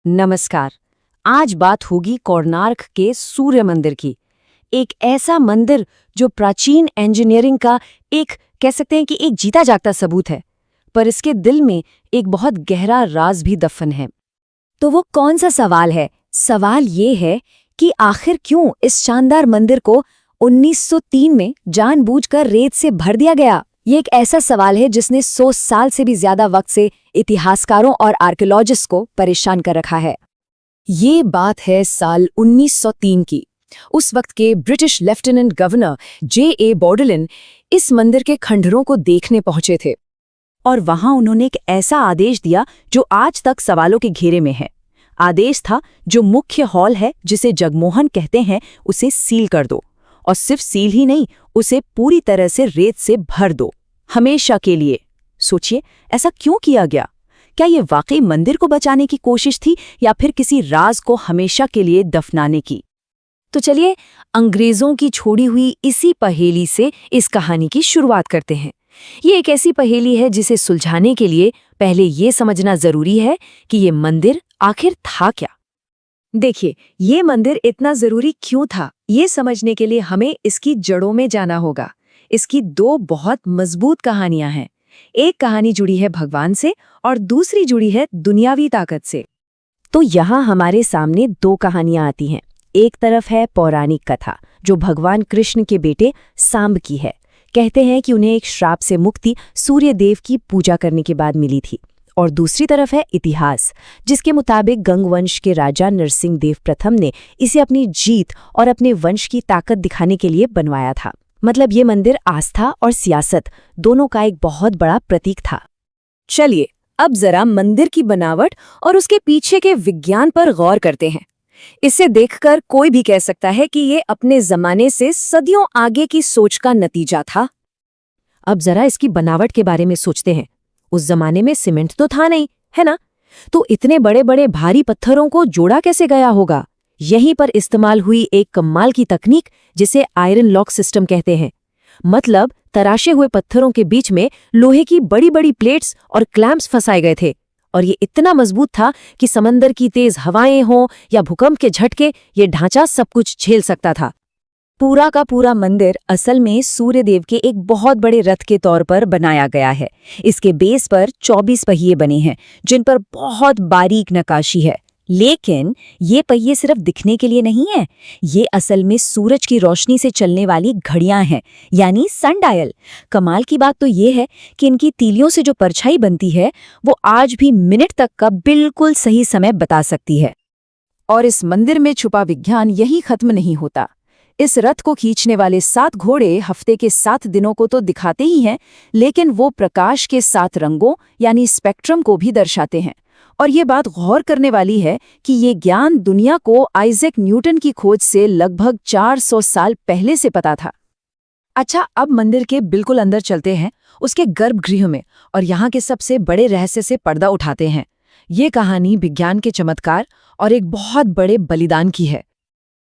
नमस्कार। आज बात होगी कोणार्क के सूर्य मंदिर की। एक ऐसा मंदिर जो प्राचीन इंजीनियरिंग का कह सकते हैं कि एक जीता जागता सबूत है, पर इसके दिल में एक बहुत गहरा राज भी दफन है। तो वो कौन सा सवाल है? सवाल ये है कि आखिर क्यों इस शानदार मंदिर को 1903 में जानबूझकर रेत से भर दिया गया? ये एक ऐसा सवाल है जिसने 100 साल से भी ज्यादा वक्त से इतिहासकारों और आर्कियोलॉजिस्ट को परेशान कर रखा है। ये बात है साल 1903 की। उस वक्त के ब्रिटिश लेफ्टिनेंट गवर्नर J.A. बॉर्डलिन इस मंदिर के खंडहरों को देखने पहुंचे थे और वहां उन्होंने एक ऐसा आदेश दिया जो आज तक सवालों के घेरे में है। आदेश था जो मुख्य हॉल है, जिसे जगमोहन कहते हैं, उसे सील कर दो, और सिर्फ सील ही नहीं, उसे पूरी तरह से रेत से भर दो, हमेशा के लिए। सोचिए, ऐसा क्यों किया गया? क्या ये वाकई मंदिर को बचाने की कोशिश थी या फिर किसी राज को हमेशा के लिए दफनाने की? तो चलिए अंग्रेजों की छोड़ी हुई इसी पहेली से इस कहानी की शुरुआत करते हैं। ये एक ऐसी पहेली है जिसे सुलझाने के लिए पहले ये समझना जरूरी है कि ये मंदिर आखिर था क्या। देखिए, ये मंदिर इतना जरूरी क्यों था, ये समझने के लिए हमें इसकी जड़ों में जाना होगा। इसकी दो बहुत मजबूत कहानियां हैं। एक कहानी जुड़ी है भगवान से और दूसरी जुड़ी है दुनियावी ताकत से। तो यहाँ हमारे सामने दो कहानियां आती हैं। एक तरफ है पौराणिक कथा जो भगवान कृष्ण के बेटे सांब की है। कहते हैं कि उन्हें एक श्राप से मुक्ति सूर्य देव की पूजा करने के बाद मिली थी। और दूसरी तरफ है इतिहास, जिसके मुताबिक गंगवंश के राजा नरसिंह देव प्रथम ने इसे अपनी जीत और अपने वंश की ताकत दिखाने के लिए बनवाया था। मतलब ये मंदिर आस्था और सियासत दोनों का एक बहुत बड़ा प्रतीक था। चलिए अब जरा मंदिर की बनावट और उसके पीछे के विज्ञान पर गौर करते हैं। इसे देखकर कोई भी कह सकता है कि ये अपने जमाने से सदियों आगे की सोच का नतीजा था। अब जरा इसकी बनावट के बारे में सोचते हैं। उस जमाने में सीमेंट तो था नहीं, है ना? तो इतने बड़े बड़े भारी पत्थरों को जोड़ा कैसे गया होगा? यहीं पर इस्तेमाल हुई एक कमाल की तकनीक जिसे आयरन लॉक सिस्टम कहते हैं। मतलब तराशे हुए पत्थरों के बीच में लोहे की बड़ी बड़ी प्लेट्स और क्लैंप्स फंसाए गए थे, और ये इतना मजबूत था कि समंदर की तेज हवाएं हों या भूकंप के झटके, ये ढांचा सब कुछ झेल सकता था। पूरा का पूरा मंदिर असल में सूर्यदेव के एक बहुत बड़े रथ के तौर पर बनाया गया है। इसके बेस पर 24 पहिए बने हैं जिन पर बहुत बारीक नक्काशी है। लेकिन ये पहिए सिर्फ दिखने के लिए नहीं है, ये असल में सूरज की रोशनी से चलने वाली घड़ियां हैं, यानी सनडायल। कमाल की बात तो ये है कि इनकी तीलियों से जो परछाई बनती है वो आज भी मिनट तक का बिल्कुल सही समय बता सकती है। और इस मंदिर में छुपा विज्ञान यही खत्म नहीं होता। इस रथ को खींचने वाले 7 घोड़े हफ्ते के 7 दिनों को तो दिखाते ही हैं, लेकिन वो प्रकाश के 7 रंगों यानी स्पेक्ट्रम को भी दर्शाते हैं। और ये बात गौर करने वाली है कि ये ज्ञान दुनिया को आइजैक न्यूटन की खोज से लगभग 400 साल पहले से पता था। अच्छा, अब मंदिर के बिल्कुल अंदर चलते हैं, उसके गर्भगृह में, और यहाँ के सबसे बड़े रहस्य से पर्दा उठाते हैं। ये कहानी विज्ञान के चमत्कार और एक बहुत बड़े बलिदान की है।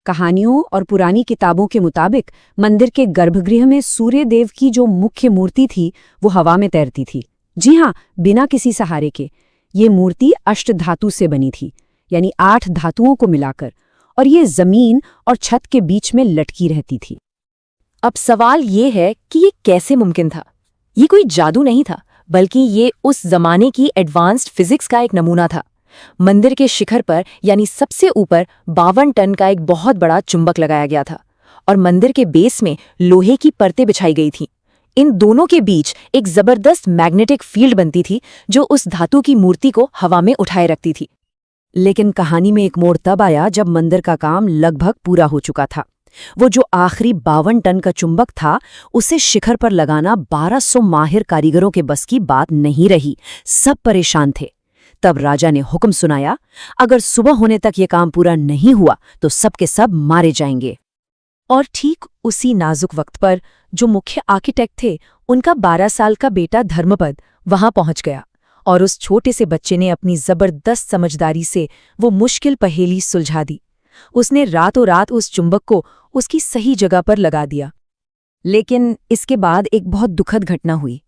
कहानियों और पुरानी किताबों के मुताबिक मंदिर के गर्भगृह में सूर्यदेव की जो मुख्य मूर्ति थी वो हवा में तैरती थी। जी हाँ, बिना किसी सहारे के। ये मूर्ति अष्टधातु से बनी थी, यानी 8 धातुओं को मिलाकर, और ये जमीन और छत के बीच में लटकी रहती थी। अब सवाल ये है कि ये कैसे मुमकिन था? ये कोई जादू नहीं था, बल्कि ये उस जमाने की एडवांस्ड फिजिक्स का एक नमूना था। मंदिर के शिखर पर यानी सबसे ऊपर 52 टन का एक बहुत बड़ा चुंबक लगाया गया था, और मंदिर के बेस में लोहे की परतें बिछाई गई थीं। इन दोनों के बीच एक जबरदस्त मैग्नेटिक फील्ड बनती थी जो उस धातु की मूर्ति को हवा में उठाए रखती थी। लेकिन कहानी में एक मोड़ तब आया जब मंदिर का काम लगभग पूरा हो चुका था। वो जो आखिरी 52 टन का चुंबक था, उसे शिखर पर लगाना 1200 माहिर कारीगरों के बस की बात नहीं रही। सब परेशान थे। तब राजा ने हुक्म सुनाया, अगर सुबह होने तक ये काम पूरा नहीं हुआ तो सब के सब मारे जाएंगे। और ठीक उसी नाजुक वक्त पर जो मुख्य आर्किटेक्ट थे, उनका 12 साल का बेटा धर्मपद वहां पहुंच गया, और उस छोटे से बच्चे ने अपनी जबरदस्त समझदारी से वो मुश्किल पहेली सुलझा दी। उसने रातों रात उस चुंबक को उसकी सही जगह पर लगा दिया। लेकिन इसके बाद एक बहुत दुखद घटना हुई।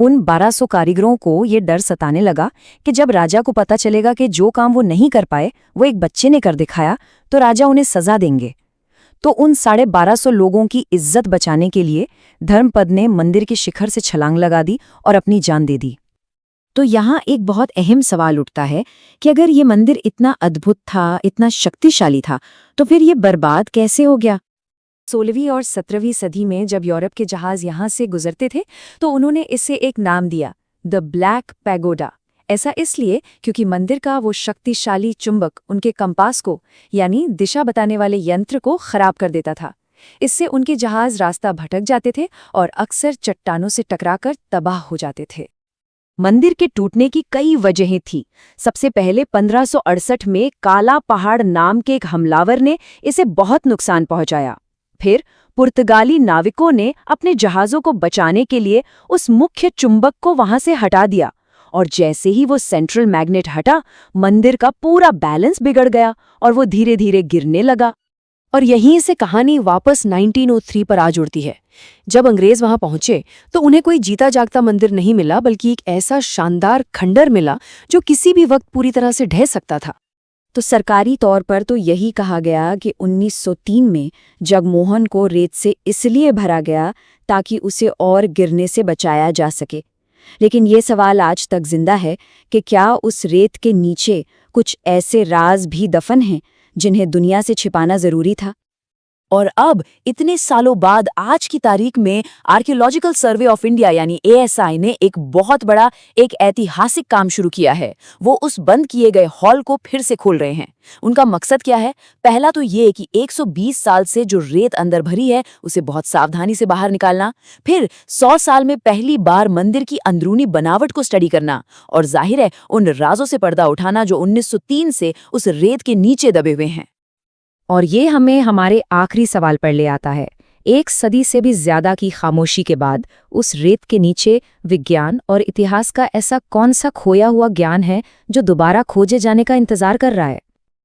उन 1200 कारीगरों को ये डर सताने लगा कि जब राजा को पता चलेगा कि जो काम वो नहीं कर पाए वो एक बच्चे ने कर दिखाया तो राजा उन्हें सजा देंगे। तो उन 1250 लोगों की इज्जत बचाने के लिए धर्मपद ने मंदिर के शिखर से छलांग लगा दी और अपनी जान दे दी। तो यहाँ एक बहुत अहम सवाल उठता है कि अगर ये मंदिर इतना अद्भुत था, इतना शक्तिशाली था, तो फिर ये बर्बाद कैसे हो गया? 16वीं और 17वीं सदी में जब यूरोप के जहाज यहाँ से गुजरते थे तो उन्होंने इसे एक नाम दिया, द ब्लैक पैगोडा। ऐसा इसलिए क्योंकि मंदिर का वो शक्तिशाली चुंबक उनके कंपास को यानी दिशा बताने वाले यंत्र को खराब कर देता था। इससे उनके जहाज रास्ता भटक जाते थे और अक्सर चट्टानों से टकराकर तबाह हो जाते थे। मंदिर के टूटने की कई वजहें थीं। सबसे पहले 1568 में काला पहाड़ नाम के एक हमलावर ने इसे बहुत नुकसान पहुंचाया। फिर पुर्तगाली नाविकों ने अपने जहाज़ों को बचाने के लिए उस मुख्य चुंबक को वहां से हटा दिया और जैसे ही वो सेंट्रल मैग्नेट हटा, मंदिर का पूरा बैलेंस बिगड़ गया और वो धीरे धीरे गिरने लगा। और यहीं से कहानी वापस 1903 पर आ जुड़ती है। जब अंग्रेज वहां पहुंचे तो उन्हें कोई जीता जागता मंदिर नहीं मिला, बल्कि एक ऐसा शानदार खंडर मिला जो किसी भी वक्त पूरी तरह से ढह सकता था। तो सरकारी तौर पर तो यही कहा गया कि 1903 में जगमोहन को रेत से इसलिए भरा गया ताकि उसे और गिरने से बचाया जा सके। लेकिन ये सवाल आज तक जिंदा है कि क्या उस रेत के नीचे कुछ ऐसे राज भी दफन हैं जिन्हें दुनिया से छिपाना जरूरी था? और अब इतने सालों बाद आज की तारीख में आर्कियोलॉजिकल सर्वे ऑफ इंडिया यानी ASI ने एक बहुत बड़ा एक ऐतिहासिक काम शुरू किया है। वो उस बंद किए गए हॉल को फिर से खोल रहे हैं। उनका मकसद क्या है? पहला तो ये कि 120 साल से जो रेत अंदर भरी है उसे बहुत सावधानी से बाहर निकालना, फिर 100 साल में पहली बार मंदिर की अंदरूनी बनावट को स्टडी करना और जाहिर है उन राजों से पर्दा उठाना जो 1903 से उस रेत के नीचे दबे हुए हैं। और ये हमें हमारे आखिरी सवाल पर ले आता है। 1 सदी से भी ज्यादा की खामोशी के बाद उस रेत के नीचे विज्ञान और इतिहास का ऐसा कौन सा खोया हुआ ज्ञान है जो दोबारा खोजे जाने का इंतजार कर रहा है?